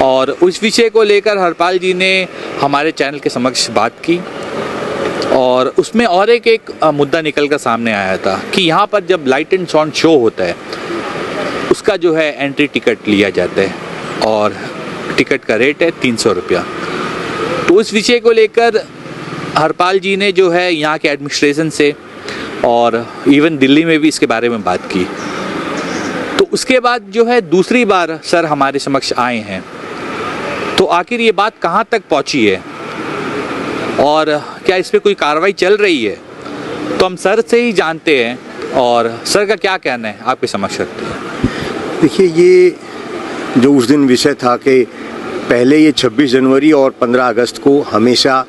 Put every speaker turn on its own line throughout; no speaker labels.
और उस विषय को लेकर हरपाल जी ने हमारे चैनल के समक्ष बात की और उसमें और एक मुद्दा निकल कर सामने आया था कि यहाँ पर जब लाइट एंड साउंड शो होता है उसका जो है एंट्री टिकट लिया जाता है और टिकट का रेट है 300 रुपया। तो उस विषय को लेकर हरपाल जी ने जो है यहाँ के एडमिनिस्ट्रेशन से और इवन दिल्ली में भी इसके बारे में बात की। तो उसके बाद जो है दूसरी बार सर हमारे समक्ष आए हैं, तो आखिर ये बात कहाँ तक पहुँची है और क्या इस पे कोई कार्रवाई चल रही है, तो हम सर से ही जानते हैं और सर का क्या कहना है आपके समक्ष रखते हैं।
देखिए, ये जो उस दिन विषय था कि पहले ये 26 जनवरी और 15 अगस्त को हमेशा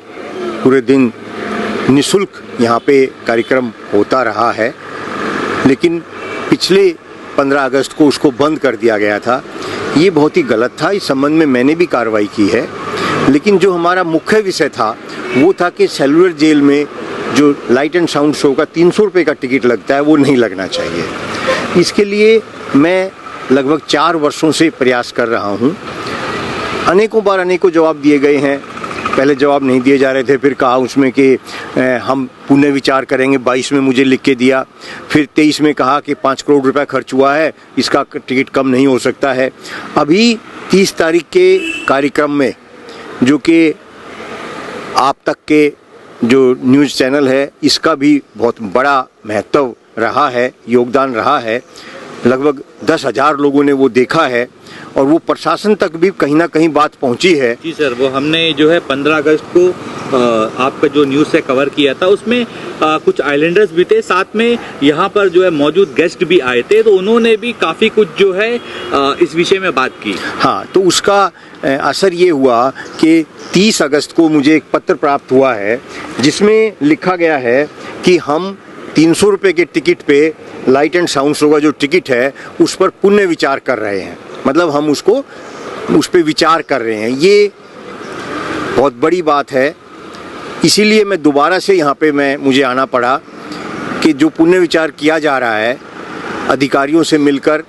पूरे दिन निःशुल्क यहाँ पे कार्यक्रम होता रहा है, लेकिन पिछले 15 अगस्त को उसको बंद कर दिया गया था। ये बहुत ही गलत था। इस संबंध में मैंने भी कार्रवाई की है, लेकिन जो हमारा मुख्य विषय था वो था कि सेलुलर जेल में जो लाइट एंड साउंड शो का 300 रुपये का टिकट लगता है वो नहीं लगना चाहिए। इसके लिए मैं लगभग 4 वर्षों से प्रयास कर रहा हूँ। अनेकों बार अनेकों जवाब दिए गए हैं। पहले जवाब नहीं दिए जा रहे थे, फिर कहा उसमें कि हम पुनर्विचार करेंगे। 22 में मुझे लिख के दिया, फिर 23 में कहा कि 5 करोड़ रुपए खर्च हुआ है, इसका टिकट कम नहीं हो सकता है। अभी 30 तारीख के कार्यक्रम में जो कि आप तक के जो न्यूज़ चैनल है इसका भी बहुत बड़ा महत्व रहा है, योगदान रहा है। लगभग 10,000 लोगों ने वो देखा है और वो प्रशासन तक भी कहीं ना कहीं बात पहुंची है।
जी सर, वो हमने जो है 15 अगस्त को आपका जो न्यूज़ से कवर किया था उसमें कुछ आइलैंडर्स भी थे, साथ में यहाँ पर जो है मौजूद गेस्ट भी आए थे, तो उन्होंने भी काफ़ी कुछ जो है इस विषय में बात की।
हाँ, तो उसका असर ये हुआ कि 30 अगस्त को मुझे एक पत्र प्राप्त हुआ है जिसमें लिखा गया है कि हम 300 रुपये के टिकट पे लाइट एंड साउंड शो का जो टिकट है उस पर पुनः विचार कर रहे हैं। मतलब हम उस पर विचार कर रहे हैं। ये बहुत बड़ी बात है। इसीलिए मैं दोबारा से यहाँ पे मुझे आना पड़ा कि जो पुनः विचार किया जा रहा है अधिकारियों से मिलकर,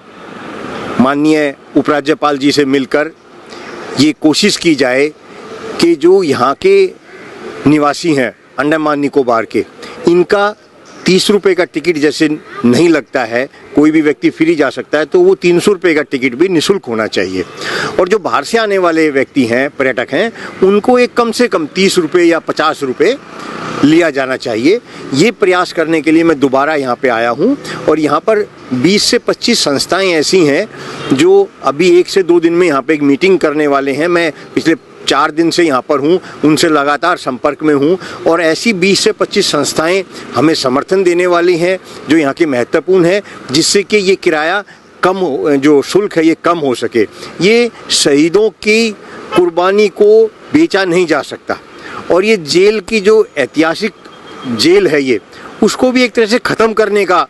माननीय उपराज्यपाल जी से मिलकर ये कोशिश की जाए कि जो यहाँ के निवासी हैं अंडमान निकोबार के, इनका 30 रुपये का टिकट जैसे नहीं लगता है, कोई भी व्यक्ति फ्री जा सकता है, तो वो 300 रुपये का टिकट भी निःशुल्क होना चाहिए। और जो बाहर से आने वाले व्यक्ति हैं, पर्यटक हैं, उनको एक कम से कम 30 रुपये या 50 रुपये लिया जाना चाहिए। ये प्रयास करने के लिए मैं दोबारा यहाँ पे आया हूँ और यहाँ पर 20 से 25 संस्थाएं ऐसी हैं जो अभी 1 से 2 दिन में यहाँ पे एक मीटिंग करने वाले हैं। मैं पिछले 4 दिन से यहाँ पर हूँ, उनसे लगातार संपर्क में हूँ और ऐसी 20 से 25 संस्थाएं हमें समर्थन देने वाली हैं जो यहाँ की महत्वपूर्ण है, जिससे कि ये किराया कम हो, जो शुल्क है ये कम हो सके। ये शहीदों की कुर्बानी को बेचा नहीं जा सकता और ये जेल की जो ऐतिहासिक जेल है ये, उसको भी एक तरह से ख़त्म करने का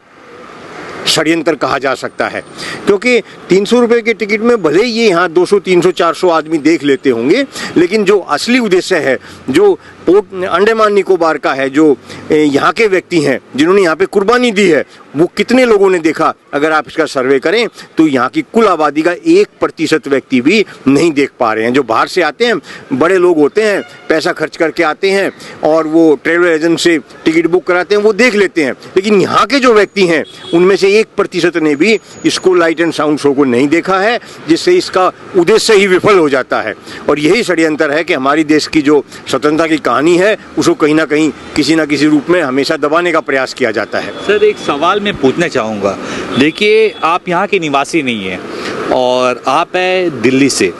षड्यंत्र कहा जा सकता है, क्योंकि 300 रुपये के टिकट में भले ही ये यहाँ 200, 300, 400 आदमी देख लेते होंगे, लेकिन जो असली उद्देश्य है, जो अंडमान निकोबार का है, जो यहाँ के व्यक्ति हैं जिन्होंने यहाँ पे कुर्बानी दी है, वो कितने लोगों ने देखा। अगर आप इसका सर्वे करें तो यहाँ की कुल आबादी का 1% व्यक्ति भी नहीं देख पा रहे हैं। जो बाहर से आते हैं, बड़े लोग होते हैं, पैसा खर्च करके आते हैं और वो ट्रेवल एजेंट से टिकट बुक कराते हैं, वो देख लेते हैं, लेकिन यहाँ के जो व्यक्ति हैं उनमें से 1% ने भी इसको लाइट एंड साउंड शो को नहीं देखा है, जिससे इसका उद्देश्य ही विफल हो जाता है। और यही षड्यंत्र है कि हमारी देश की जो स्वतंत्रता की कहानी है उसको कहीं ना कहीं किसी ना किसी रूप में हमेशा दबाने का प्रयास किया जाता है।
सर, एक सवाल मैं पूछना चाहूँगा। देखिए, आप यहाँ के निवासी नहीं हैं और आप है दिल्ली से।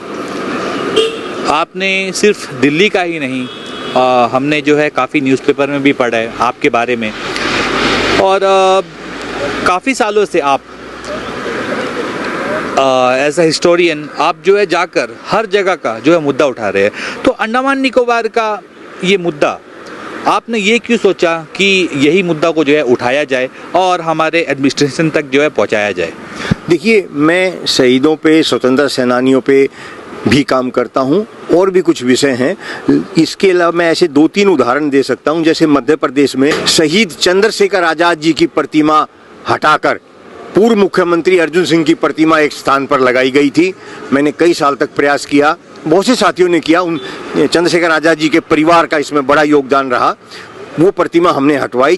आपने सिर्फ दिल्ली का ही नहीं, हमने जो है काफ़ी न्यूज़पेपर में भी पढ़ा है आपके बारे में और काफ़ी सालों से आप एज अ हिस्टोरियन आप जो है जाकर हर जगह का जो है मुद्दा उठा रहे हैं। तो अंडमान निकोबार का ये मुद्दा आपने ये क्यों सोचा कि यही मुद्दा को जो है उठाया जाए और हमारे एडमिनिस्ट्रेशन तक जो है पहुंचाया जाए?
देखिए, मैं शहीदों पे, स्वतंत्रता सेनानियों पे भी काम करता हूँ और भी कुछ विषय हैं। इसके अलावा मैं ऐसे 2-3 उदाहरण दे सकता हूँ। जैसे मध्य प्रदेश में शहीद चंद्रशेखर आज़ाद जी की प्रतिमा हटाकर पूर्व मुख्यमंत्री अर्जुन सिंह की प्रतिमा एक स्थान पर लगाई गई थी। मैंने कई साल तक प्रयास किया बहुत से साथियों ने किया। उन चंद्रशेखर आज़ाद जी के परिवार का इसमें बड़ा योगदान रहा। वो प्रतिमा हमने हटवाई।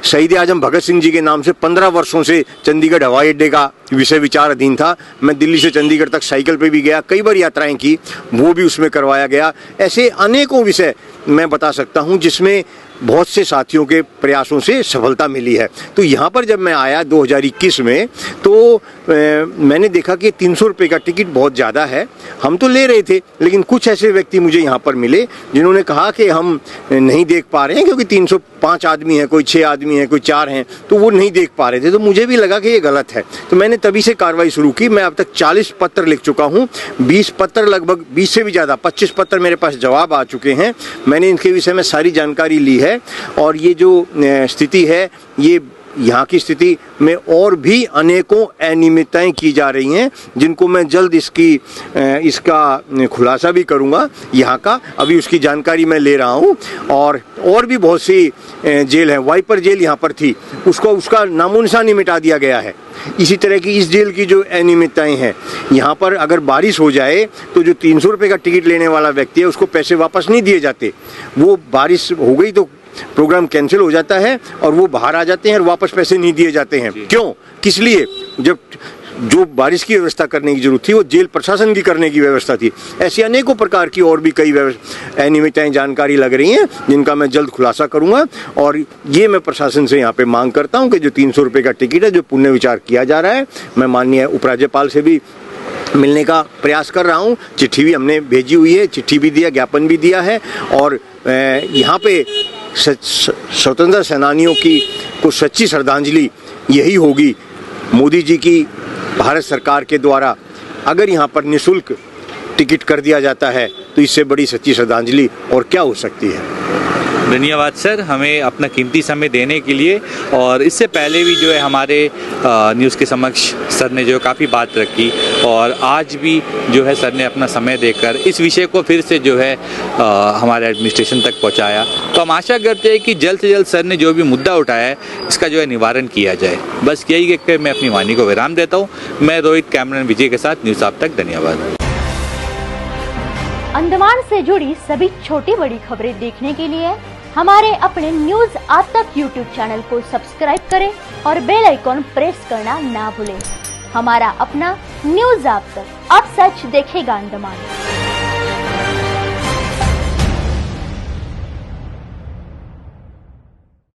शहीद आजम भगत सिंह जी के नाम से 15 वर्षों से चंडीगढ़ हवाई अड्डे का विषय विचार अधीन था। मैं दिल्ली से चंडीगढ़ तक साइकिल पे भी गया, कई बार यात्राएं की, वो भी उसमें करवाया गया। ऐसे अनेकों विषय मैं बता सकता हूं जिसमें बहुत से साथियों के प्रयासों से सफलता मिली है। तो यहाँ पर जब मैं आया 2021 में तो मैंने देखा कि 300 रुपये का टिकट बहुत ज़्यादा है। हम तो ले रहे थे, लेकिन कुछ ऐसे व्यक्ति मुझे यहाँ पर मिले जिन्होंने कहा कि हम नहीं देख पा रहे हैं, क्योंकि 305 आदमी हैं, कोई 6 आदमी हैं, कोई 4 हैं, तो वो नहीं देख पा रहे थे। तो मुझे भी लगा कि ये गलत है। तो मैंने तभी से कार्रवाई शुरू की। मैं अब तक 40 पत्र लिख चुका हूँ। 20 पत्र, लगभग 20 से भी ज़्यादा, 25 पत्र मेरे पास जवाब आ चुके हैं। मैंने इनके विषय में सारी जानकारी ली है। और ये जो स्थिति है, ये यहाँ की स्थिति में और भी अनेकों अनियमितताएं की जा रही हैं, जिनको मैं जल्द इसका खुलासा भी करूँगा यहाँ का। अभी उसकी जानकारी मैं ले रहा हूँ। और भी बहुत सी जेल हैं। वाइपर जेल यहाँ पर थी, उसका नामो निशान ही मिटा दिया गया है। इसी तरह की इस जेल की जो अनियमितताएं हैं, यहाँ पर अगर बारिश हो जाए तो जो 300 रुपये का टिकट लेने वाला व्यक्ति है उसको पैसे वापस नहीं दिए जाते। वो बारिश हो गई तो प्रोग्राम कैंसिल हो जाता है और वो बाहर आ जाते हैं और वापस पैसे नहीं दिए जाते हैं। क्यों? किस लिए? जब जो बारिश की व्यवस्था करने की जरूरत थी वो जेल प्रशासन की करने की व्यवस्था थी। ऐसी अनेकों प्रकार की और भी कई अनियमितताएं जानकारी लग रही हैं, जिनका मैं जल्द खुलासा करूंगा। और ये मैं प्रशासन से यहाँ पे मांग करता हूँ कि जो 300 रुपये का टिकट है, जो पुनर्विचार किया जा रहा है, मैं माननीय उपराज्यपाल से भी मिलने का प्रयास कर रहा हूँ। चिट्ठी भी हमने भेजी हुई है, चिट्ठी भी दिया, ज्ञापन भी दिया है। और यहाँ पे स्वतंत्रता सेनानियों की को सच्ची श्रद्धांजलि यही होगी। मोदी जी की भारत सरकार के द्वारा अगर यहाँ पर निःशुल्क टिकट कर दिया जाता है तो इससे बड़ी सच्ची श्रद्धांजलि और क्या हो सकती है।
धन्यवाद सर, हमें अपना कीमती समय देने के लिए। और इससे पहले भी जो है हमारे न्यूज़ के समक्ष सर ने जो काफ़ी बात रखी, और आज भी जो है सर ने अपना समय देकर इस विषय को फिर से जो है हमारे एडमिनिस्ट्रेशन तक पहुंचाया। तो हम आशा करते हैं कि जल्द से जल्द सर ने जो भी मुद्दा उठाया है इसका जो है निवारण किया जाए। बस यही कहकर मैं अपनी वाणी को विराम देता हूँ। मैं रोहित कैमरन विजय के साथ न्यूज़ आप तक। धन्यवाद।
अंडमान से जुड़ी सभी छोटी बड़ी खबरें देखने के लिए हमारे अपने न्यूज आज तक यूट्यूब चैनल को सब्सक्राइब करें और बेल आइकॉन प्रेस करना ना भूलें। हमारा अपना न्यूज आज तक, अब सच देखेगा अंडमान।